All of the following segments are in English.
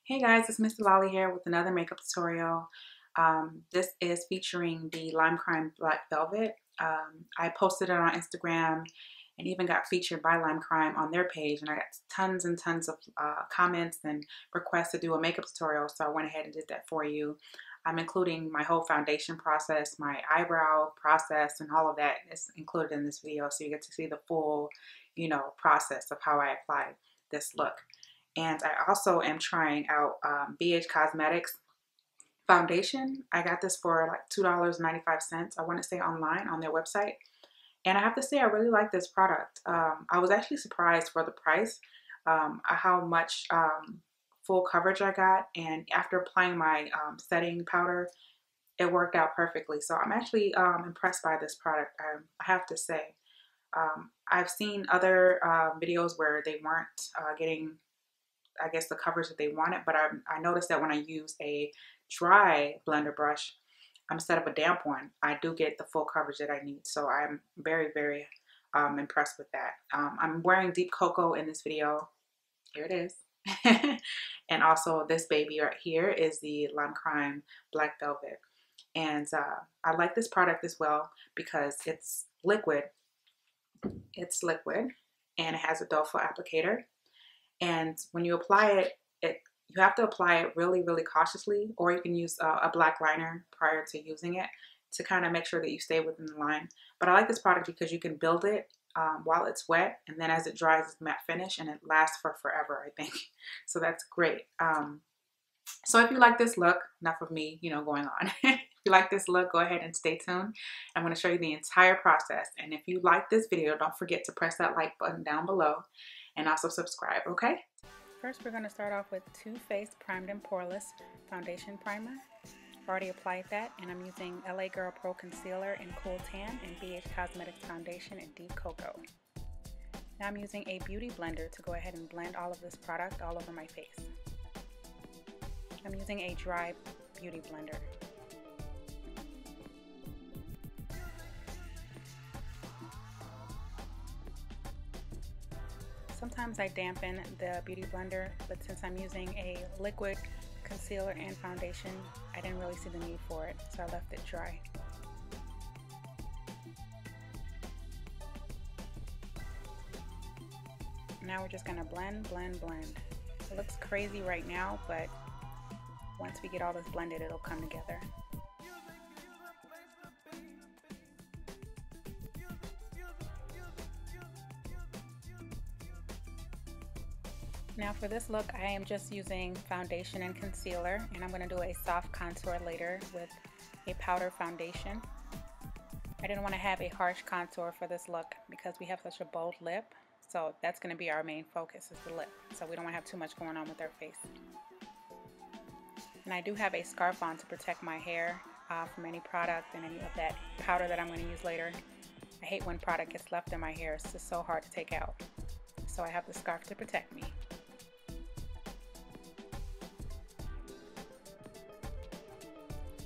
Hey guys, it's Mr. Lolly here with another makeup tutorial. This is featuring the Lime Crime Black Velvet. I posted it on Instagram and even got featured by Lime Crime on their page, and I got tons and tons of comments and requests to do a makeup tutorial, so I went ahead and did that for you. I'm including my whole foundation process, my eyebrow process, and all of that is included in this video, so you get to see the full, process of how I apply this look. And I also am trying out BH Cosmetics foundation. I got this for like $2.95. I want to say online on their website. And I have to say I really like this product. I was actually surprised for the price, how much full coverage I got. And after applying my setting powder, it worked out perfectly. So I'm actually impressed by this product, I have to say. I've seen other videos where they weren't getting, I guess, the coverage that they wanted, but I noticed that when I use a dry blender brush instead of a damp one, I do get the full coverage that I need. So I'm very, very impressed with that. I'm wearing Deep Koko in this video. Here it is. And also this baby right here is the Lime Crime Black Velvet. And I like this product as well because it's liquid. It's liquid and it has a doe foot applicator. And when you apply it, you have to apply it really, really cautiously, or you can use a black liner prior to using it to kind of make sure that you stay within the line. But I like this product because you can build it while it's wet, and then as it dries, it's matte finish, and it lasts for forever, I think. So that's great. So if you like this look, enough of me, going on. If you like this look, go ahead and stay tuned. I'm going to show you the entire process. And if you like this video, don't forget to press that like button down below. And also subscribe, okay? First, we're going to start off with Too Faced Primed and Poreless Foundation Primer. I've already applied that, and I'm using LA Girl Pro Concealer in Cool Tan and BH Cosmetics Foundation in Deep Koko. Now I'm using a beauty blender to go ahead and blend all of this product all over my face. I'm using a dry beauty blender. Sometimes I dampen the beauty blender, but since I'm using a liquid concealer and foundation, I didn't really see the need for it, so I left it dry. Now we're just gonna blend, blend, blend. It looks crazy right now, but once we get all this blended, it'll come together. Now for this look, I am just using foundation and concealer, and I'm going to do a soft contour later with a powder foundation. I didn't want to have a harsh contour for this look because we have such a bold lip, so that's going to be our main focus, is the lip. So we don't want to have too much going on with our face. And I do have a scarf on to protect my hair from any product and any of that powder that I'm going to use later. I hate when product gets left in my hair. It's just so hard to take out. So I have the scarf to protect me.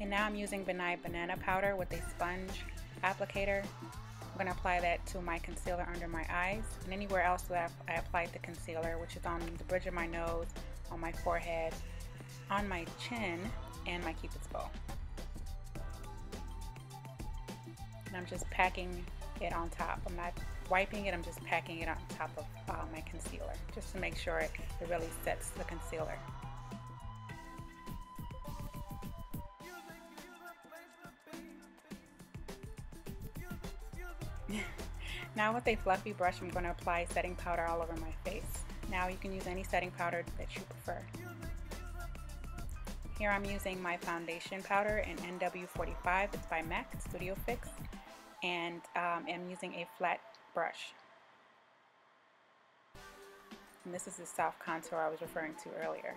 And now I'm using the Nye Banana Powder with a sponge applicator. I'm going to apply that to my concealer under my eyes and anywhere else that I applied the concealer, which is on the bridge of my nose, on my forehead, on my chin, and my Cupid's bow. And I'm just packing it on top. I'm not wiping it, I'm just packing it on top of my concealer, just to make sure it really sets the concealer. Now with a fluffy brush, I'm going to apply setting powder all over my face. Now you can use any setting powder that you prefer. Here I'm using my foundation powder in NW45. It's by MAC Studio Fix, and I'm using a flat brush. And this is the soft contour I was referring to earlier.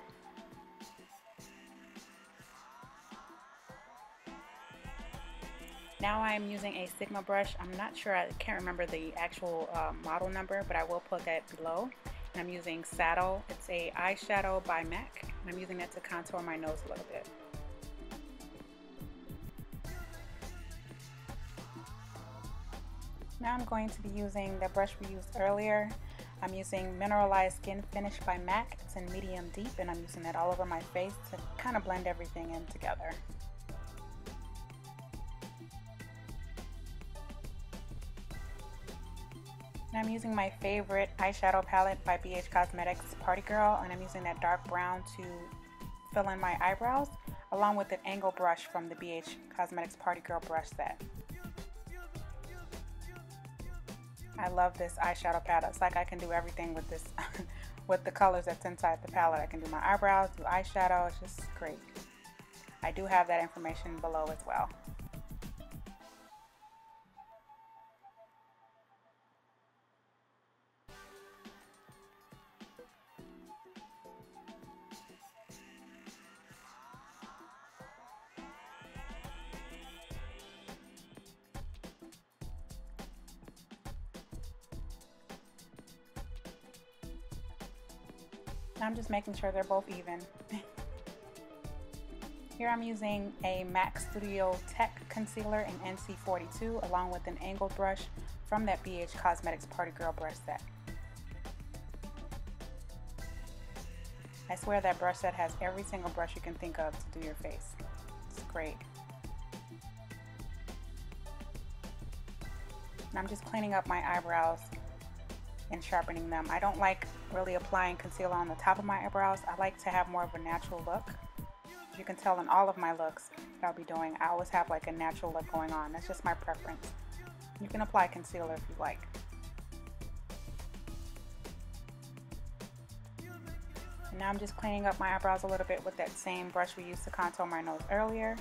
Now I'm using a Sigma brush. I'm not sure, I can't remember the actual model number, but I will put that below. And I'm using Saddle. It's a eyeshadow by MAC, and I'm using that to contour my nose a little bit. Now I'm going to be using the brush we used earlier. I'm using Mineralize SkinFinish by MAC. It's in medium deep, and I'm using that all over my face to kind of blend everything in together. And I'm using my favorite eyeshadow palette by BH Cosmetics Party Girl, and I'm using that dark brown to fill in my eyebrows, along with an angle brush from the BH Cosmetics Party Girl brush set. I love this eyeshadow palette. It's like I can do everything with this, with the colors that's inside the palette. I can do my eyebrows, do eyeshadow. It's just great. I do have that information below as well. I'm just making sure they're both even. Here I'm using a MAC Studio Tech Concealer in NC42 along with an angled brush from that BH Cosmetics Party Girl brush set. I swear that brush set has every single brush you can think of to do your face. It's great. And I'm just cleaning up my eyebrows and sharpening them. I don't like really applying concealer on the top of my eyebrows. I like to have more of a natural look. As you can tell in all of my looks that I'll be doing, I always have like a natural look going on. That's just my preference. You can apply concealer if you like. And now I'm just cleaning up my eyebrows a little bit with that same brush we used to contour my nose earlier.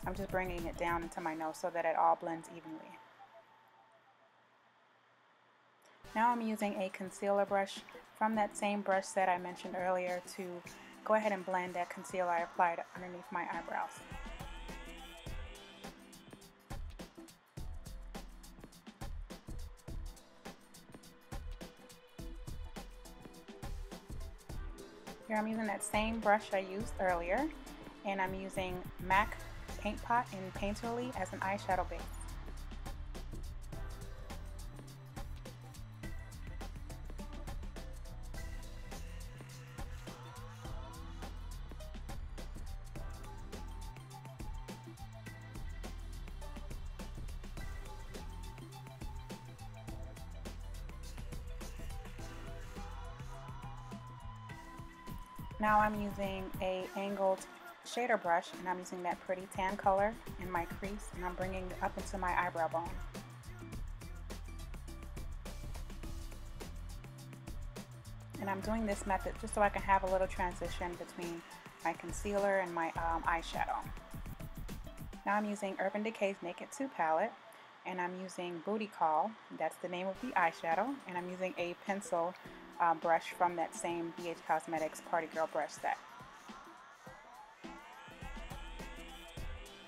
I'm just bringing it down into my nose so that it all blends evenly. Now I'm using a concealer brush from that same brush set I mentioned earlier to go ahead and blend that concealer I applied underneath my eyebrows. Here I'm using that same brush I used earlier, and I'm using MAC Paint Pot in Painterly as an eyeshadow base. Now I'm using a angled shader brush, and I'm using that pretty tan color in my crease, and I'm bringing it up into my eyebrow bone. And I'm doing this method just so I can have a little transition between my concealer and my eyeshadow. Now I'm using Urban Decay's Naked 2 palette, and I'm using Booty Call, that's the name of the eyeshadow, and I'm using a pencil brush from that same BH Cosmetics Party Girl brush set.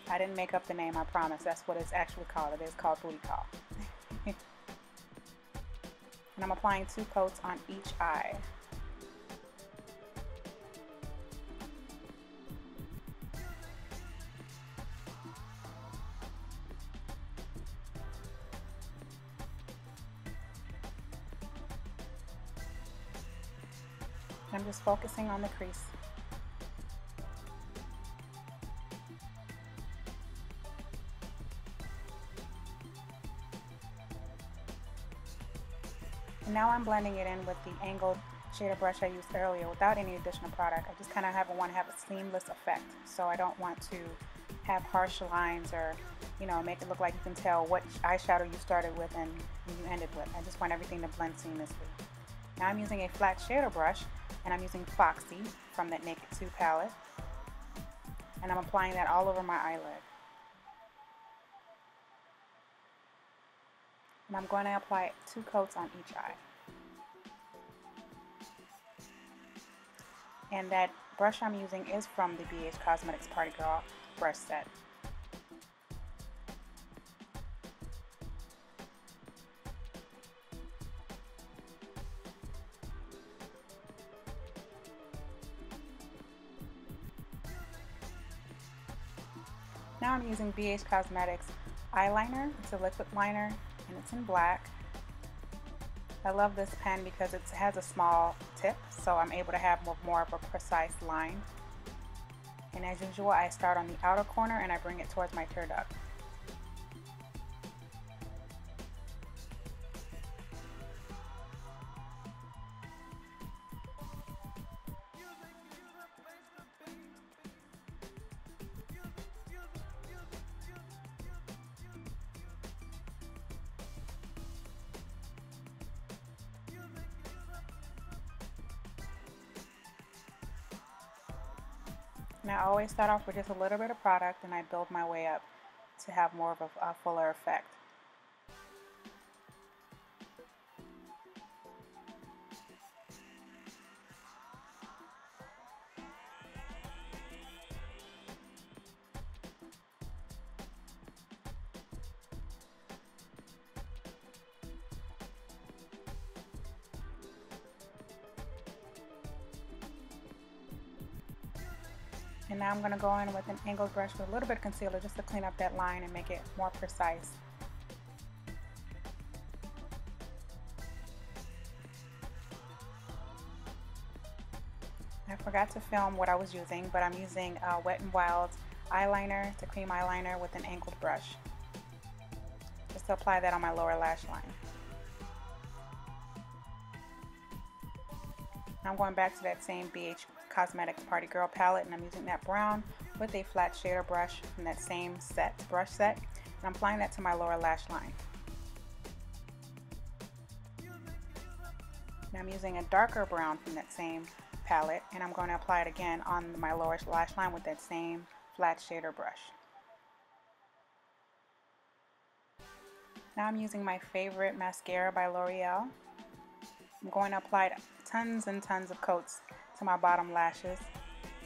I didn't make up the name, I promise. That's what it's actually called. It is called Booty Call. And I'm applying 2 coats on each eye. I'm just focusing on the crease. And now I'm blending it in with the angled shader brush I used earlier without any additional product. I just kind of want to have a seamless effect, so I don't want to have harsh lines or, you know, make it look like you can tell what eyeshadow you started with and you ended with. I just want everything to blend seamlessly. Now I'm using a flat shader brush, and I'm using Foxy from that Naked 2 palette, and I'm applying that all over my eyelid. And I'm going to apply 2 coats on each eye. And that brush I'm using is from the BH Cosmetics Party Girl brush set. Now I'm using BH Cosmetics Eyeliner. It's a liquid liner and it's in black. I love this pen because it has a small tip, so I'm able to have more of a precise line. And as usual, I start on the outer corner and I bring it towards my tear duct. And I always start off with just a little bit of product and I build my way up to have more of a fuller effect. And now I'm going to go in with an angled brush with a little bit of concealer just to clean up that line and make it more precise. I forgot to film what I was using, but I'm using Wet n Wild eyeliner. It's a cream eyeliner with an angled brush. Just to apply that on my lower lash line. I'm going back to that same BH Cosmetics Party Girl palette, and I'm using that brown with a flat shader brush from that same brush set, and I'm applying that to my lower lash line. Now I'm using a darker brown from that same palette, and I'm going to apply it again on my lower lash line with that same flat shader brush. Now I'm using my favorite mascara by L'Oreal. I'm going to apply tons and tons of coats to my bottom lashes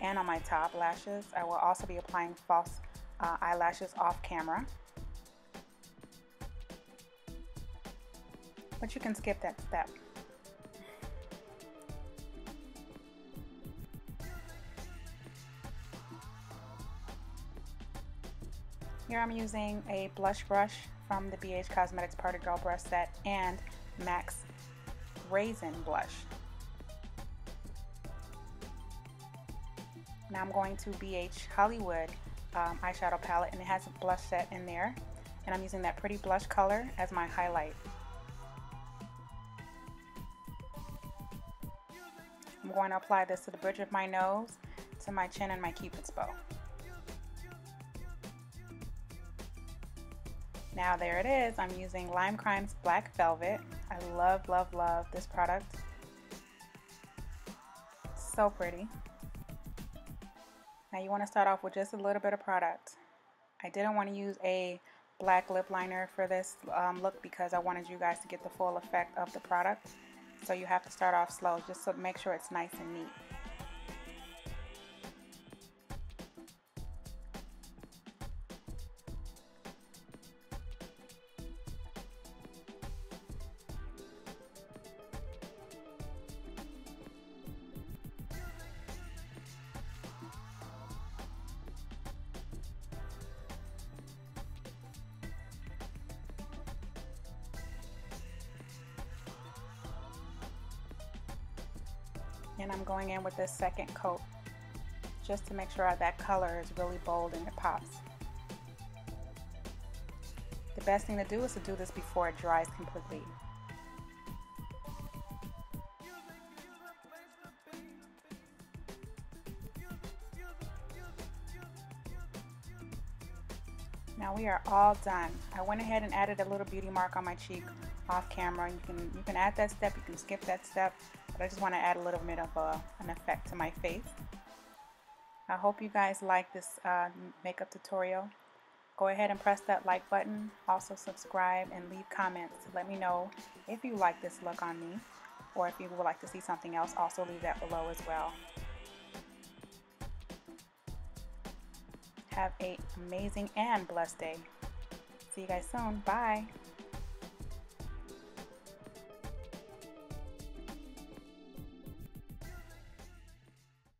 and on my top lashes. I will also be applying false eyelashes off camera, but you can skip that step. Here I'm using a blush brush from the BH Cosmetics Party Girl brush set and MAC's Raisin Blush. Now I'm going to BH Hollywood eyeshadow palette, and it has a blush set in there, and I'm using that pretty blush color as my highlight. I'm going to apply this to the bridge of my nose, to my chin, and my cupid's bow. Now there it is. I'm using Lime Crime's Black Velvet. I love, love, love this product. So pretty. Now you want to start off with just a little bit of product. I didn't want to use a black lip liner for this look because I wanted you guys to get the full effect of the product. So you have to start off slow just to make sure it's nice and neat. And I'm going in with this second coat just to make sure that color is really bold and it pops. The best thing to do is to do this before it dries completely. Now we are all done. I went ahead and added a little beauty mark on my cheek off camera. You can add that step, you can skip that step, but I just want to add a little bit of an effect to my face. I hope you guys like this makeup tutorial. Go ahead and press that like button. Also subscribe and leave comments to let me know if you like this look on me, or if you would like to see something else. Also leave that below as well. Have an amazing and blessed day. See you guys soon. Bye.